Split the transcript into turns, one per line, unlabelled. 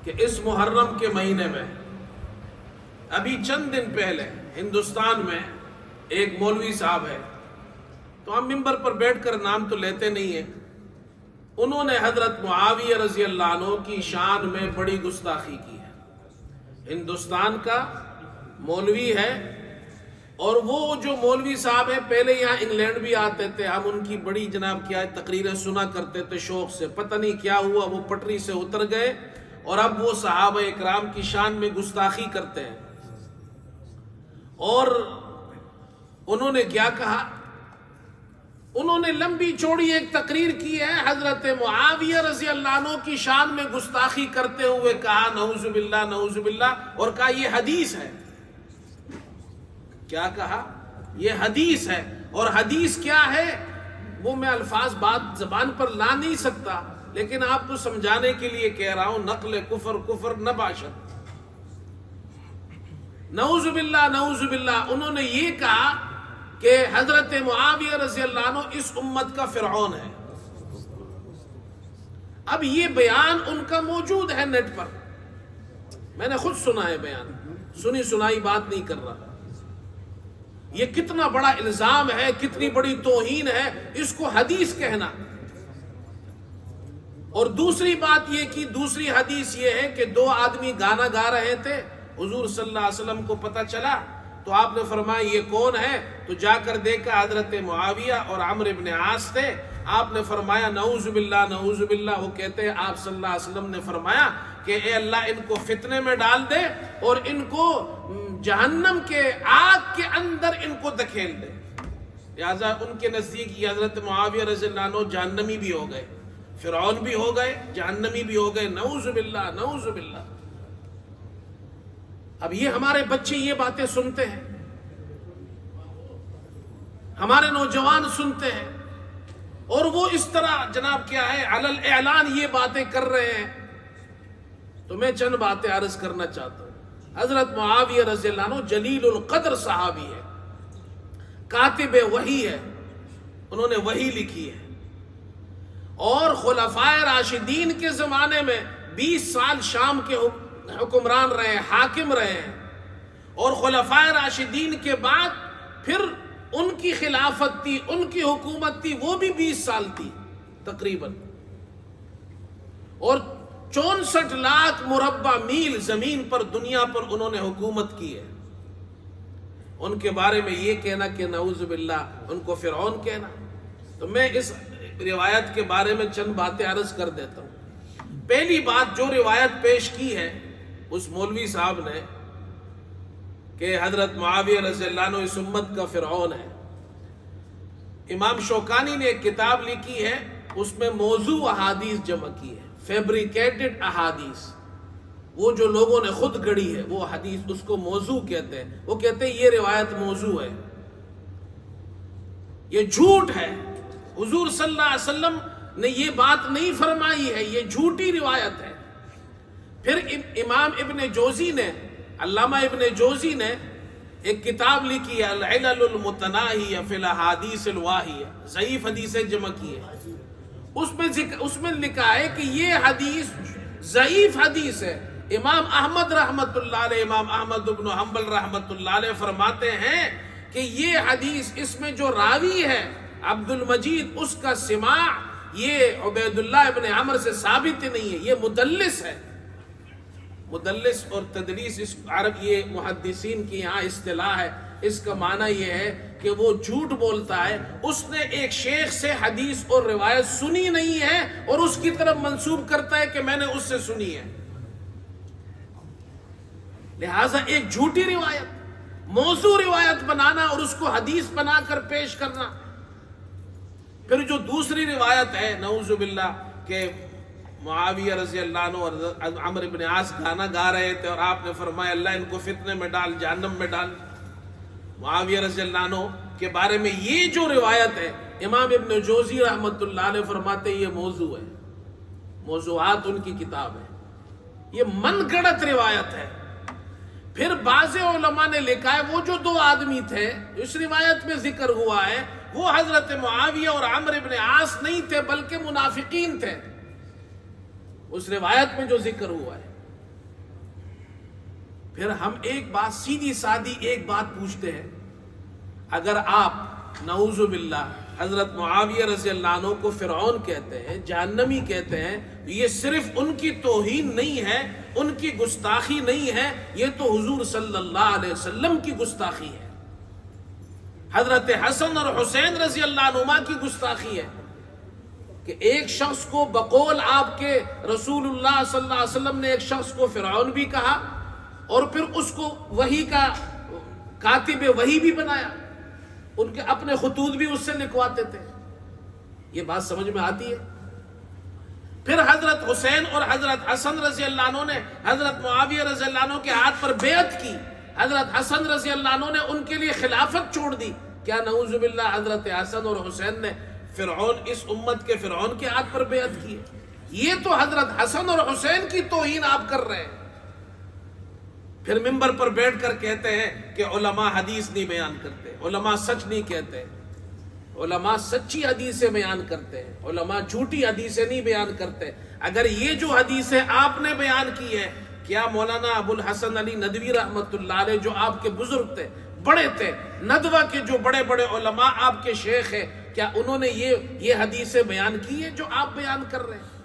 کہ اس محرم کے مہینے میں ابھی چند دن پہلے ہندوستان میں ایک مولوی صاحب ہے، تو ہم ممبر پر بیٹھ کر نام تو لیتے نہیں ہیں، انہوں نے حضرت معاویہ رضی اللہ عنہ کی شان میں بڑی گستاخی کی ہے۔ ہندوستان کا مولوی ہے، اور وہ جو مولوی صاحب ہیں پہلے یہاں انگلینڈ بھی آتے تھے، ہم ان کی بڑی جناب کیا تقریریں سنا کرتے تھے شوق سے، پتہ نہیں کیا ہوا وہ پٹری سے اتر گئے اور اب وہ صحابہ اکرام کی شان میں گستاخی کرتے ہیں۔ اور انہوں نے کیا کہا، انہوں نے لمبی چوڑی ایک تقریر کی ہے، حضرت معاویہ رضی اللہ عنہ کی شان میں گستاخی کرتے ہوئے کہا نعوذ باللہ نعوذ باللہ، اور کہا یہ حدیث ہے۔ کیا کہا؟ یہ حدیث ہے، اور حدیث کیا ہے وہ میں الفاظ بات زبان پر لا نہیں سکتا، لیکن آپ کو سمجھانے کے لیے کہہ رہا ہوں، نقل کفر کفر نہ باشد۔ نعوذ باللہ نعوذ باللہ، انہوں نے یہ کہا کہ حضرت معاویہ رضی اللہ عنہ اس امت کا فرعون ہے۔ اب یہ بیان ان کا موجود ہے نیٹ پر، میں نے خود سنا ہے بیان، سنی سنائی بات نہیں کر رہا۔ یہ کتنا بڑا الزام ہے، کتنی بڑی توہین ہے اس کو حدیث کہنا۔ اور دوسری بات یہ کہ دوسری حدیث یہ ہے کہ دو آدمی گانا گا رہے تھے، حضور صلی اللہ علیہ وسلم کو پتہ چلا تو آپ نے فرمایا یہ کون ہے، تو جا کر دیکھا حضرت معاویہ اور عمرو بن عاص تھے۔ آپ نے فرمایا نعوذ باللہ نعوذ باللہ، وہ کہتے ہیں آپ صلی اللہ علیہ وسلم نے فرمایا کہ اے اللہ ان کو فتنے میں ڈال دے اور ان کو جہنم کے آگ کے اندر ان کو دھکیل دے۔ لہذا ان کے نزدیک یہ حضرت معاویہ رضی اللہ عنہ جہنمی بھی ہو گئے، فرعون بھی ہو گئے، جہنمی بھی ہو گئے، نعوذ باللہ نعوذ باللہ۔ اب یہ ہمارے بچے یہ باتیں سنتے ہیں، ہمارے نوجوان سنتے ہیں، اور وہ اس طرح جناب کیا ہے علی الاعلان یہ باتیں کر رہے ہیں۔ تو میں چند باتیں عرض کرنا چاہتا ہوں۔ حضرت معاویہ رضی اللہ عنہ جلیل القدر صحابی ہے، کاتب وحی ہے، انہوں نے وحی لکھی ہے، اور خلفائے راشدین کے زمانے میں 20 سال شام کے حکمران رہے، حاکم رہے ہیں، اور خلفائے راشدین کے بعد پھر ان کی خلافت تھی، ان کی حکومت تھی، وہ بھی 20 سال تھی تقریباً، اور 64 لاکھ مربع میل زمین پر دنیا پر انہوں نے حکومت کی ہے۔ ان کے بارے میں یہ کہنا کہ نعوذ باللہ ان کو فرعون کہنا، تو میں اس روایت کے بارے میں چند باتیں عرض کر دیتا ہوں۔ پہلی بات جو روایت پیش کی ہے اس مولوی صاحب نے کہ حضرت معاویہ رضی اللہ عنہ اس امت کا فرعون ہے، امام شوکانی نے ایک کتاب لکھی ہے، اس میں موضوع احادیث جمع کی ہے، فیبریکیٹڈ احادیث، وہ جو لوگوں نے خود گڑی ہے وہ حدیث، اس کو موضوع کہتے ہیں۔ وہ کہتے ہیں یہ روایت موضوع ہے، یہ جھوٹ ہے، حضور صلی اللہ علیہ وسلم نے یہ بات نہیں فرمائی ہے، یہ جھوٹی روایت ہے۔ پھر امام ابن جوزی نے، علامہ ابن جوزی نے ایک کتاب لکھی ہے العلل المتناہیہ فی الاحادیث الواہیہ، ضعیف حدیثیں جمع کی ہے، اس میں لکھا ہے کہ یہ حدیث ضعیف حدیث ہے۔ امام احمد رحمت اللہ علیہ، امام احمد بن حنبل رحمت اللہ علیہ فرماتے ہیں کہ یہ حدیث، اس میں جو راوی ہے عبد المجید، اس کا سماع یہ عبید اللہ ابن عمر سے ثابت نہیں ہے، یہ مدلس ہے۔ مدلس اور تدلیس اس عرب یہ محدثین کی یہاں اصطلاح ہے، اس کا معنی یہ ہے کہ وہ جھوٹ بولتا ہے، اس نے ایک شیخ سے حدیث اور روایت سنی نہیں ہے اور اس کی طرف منسوب کرتا ہے کہ میں نے اس سے سنی ہے۔ لہٰذا ایک جھوٹی روایت، موضوع روایت بنانا اور اس کو حدیث بنا کر پیش کرنا۔ پھر جو دوسری روایت ہے نعوذ باللہ کہ معاویہ رضی اللہ عنہ اور عمرو بن عاص گانا گا رہے تھے اور آپ نے فرمایا اللہ ان کو فتنے میں ڈال، جہنم میں ڈال۔ معاویہ رضی اللہ عنہ کے بارے میں یہ جو روایت ہے، امام ابن جوزی رحمت اللہ علیہ فرماتے یہ موضوع ہے، موضوعات ان کی کتاب ہے، یہ من گڑت روایت ہے۔ پھر بعض علماء نے لکھا ہے وہ جو دو آدمی تھے اس روایت میں ذکر ہوا ہے، وہ حضرت معاویہ اور عمرو بن عاص نہیں تھے بلکہ منافقین تھے، اس روایت میں جو ذکر ہوا ہے۔ پھر ہم ایک بات سیدھی سادی ایک بات پوچھتے ہیں، اگر آپ نعوذ باللہ حضرت معاویہ رضی اللہ عنہ کو فرعون کہتے ہیں، جہنمی کہتے ہیں، یہ صرف ان کی توہین نہیں ہے، ان کی گستاخی نہیں ہے، یہ تو حضور صلی اللہ علیہ وسلم کی گستاخی ہے، حضرت حسن اور حسین رضی اللہ عنہما کی گستاخی ہے کہ ایک شخص کو بقول آپ کے رسول اللہ صلی اللہ علیہ وسلم نے ایک شخص کو فرعون بھی کہا اور پھر اس کو وحی کا کاتب وحی بھی بنایا، ان کے اپنے خطوط بھی اس سے لکھواتے تھے۔ یہ بات سمجھ میں آتی ہے؟ پھر حضرت حسین اور حضرت حسن رضی اللہ عنہ نے حضرت معاویہ رضی اللہ عنہ کے ہاتھ پر بیعت کی، حضرت حسن رضی اللہ عنہ نے ان کے لیے خلافت چھوڑ دی، کیا نعوذ باللہ حضرت حسن اور حسین نے فرعون، اس امت کے فرعون کے ہاتھ پر بیعت کی؟ یہ تو حضرت حسن اور حسین کی توہین آپ کر رہے ہیں۔ پھر ممبر پر بیٹھ کر کہتے ہیں کہ علماء حدیث نہیں بیان کرتے، علماء سچ نہیں کہتے، علماء سچی حدیثیں بیان کرتے ہیں، علماء جھوٹی حدیثیں نہیں بیان کرتے۔ اگر یہ جو حدیثیں آپ نے بیان کی ہے، کیا مولانا ابو الحسن علی ندوی رحمۃ اللہ علیہ جو آپ کے بزرگ تھے، بڑے تھے، ندوہ کے جو بڑے بڑے علماء آپ کے شیخ ہیں، کیا انہوں نے یہ حدیثیں بیان کی ہیں جو آپ بیان کر رہے ہیں؟